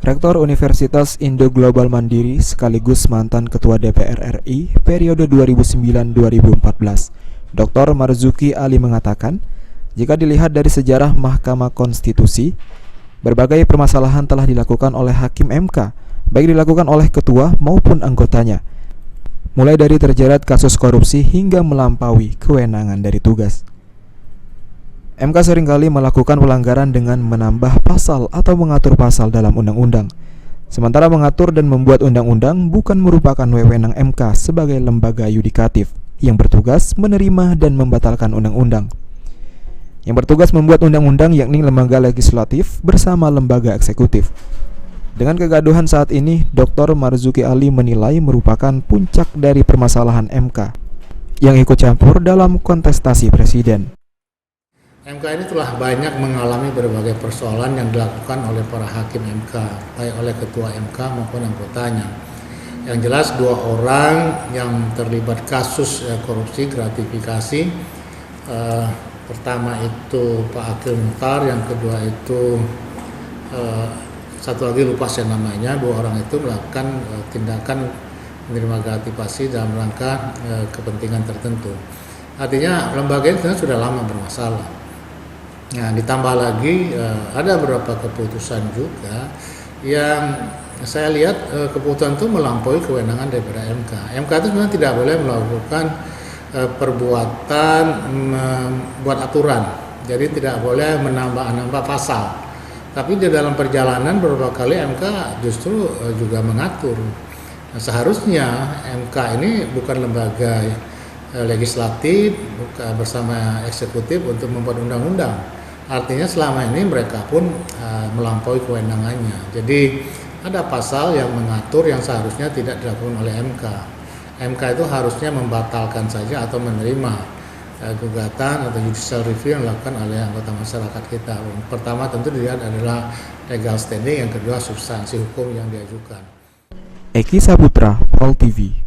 Rektor Universitas Indo Global Mandiri sekaligus mantan Ketua DPR RI periode 2009-2014, Dr. Marzuki Ali mengatakan, jika dilihat dari sejarah Mahkamah Konstitusi, berbagai permasalahan telah dilakukan oleh Hakim MK, baik dilakukan oleh ketua maupun anggotanya, mulai dari terjerat kasus korupsi hingga melampaui kewenangan dari tugas. MK seringkali melakukan pelanggaran dengan menambah pasal atau mengatur pasal dalam undang-undang. Sementara mengatur dan membuat undang-undang bukan merupakan wewenang MK sebagai lembaga yudikatif yang bertugas menerima dan membatalkan undang-undang. Yang bertugas membuat undang-undang yakni lembaga legislatif bersama lembaga eksekutif. Dengan kegaduhan saat ini, Dr. Marzuki Ali menilai merupakan puncak dari permasalahan MK yang ikut campur dalam kontestasi presiden. MK ini telah banyak mengalami berbagai persoalan yang dilakukan oleh para hakim MK, baik oleh ketua MK maupun anggotanya. Yang jelas dua orang yang terlibat kasus korupsi gratifikasi. Pertama itu Pak Akil Mukhtar, yang kedua itu satu lagi lupa saya namanya. Dua orang itu melakukan tindakan menerima gratifikasi dalam rangka kepentingan tertentu. Artinya lembaga ini sudah lama bermasalah. Nah, ditambah lagi ada beberapa keputusan juga yang saya lihat keputusan itu melampaui kewenangan daripada MK. MK itu sebenarnya tidak boleh melakukan perbuatan membuat aturan, jadi tidak boleh menambah pasal. Tapi di dalam perjalanan beberapa kali MK justru juga mengatur. Nah, seharusnya MK ini bukan lembaga legislatif bersama eksekutif untuk membuat undang-undang. Artinya selama ini mereka pun melampaui kewenangannya. Jadi ada pasal yang mengatur yang seharusnya tidak dilakukan oleh MK. MK itu harusnya membatalkan saja atau menerima gugatan atau judicial review yang dilakukan oleh anggota masyarakat kita. Pertama tentu dilihat adalah legal standing, yang kedua substansi hukum yang diajukan. Eki Saputra, Pol TV.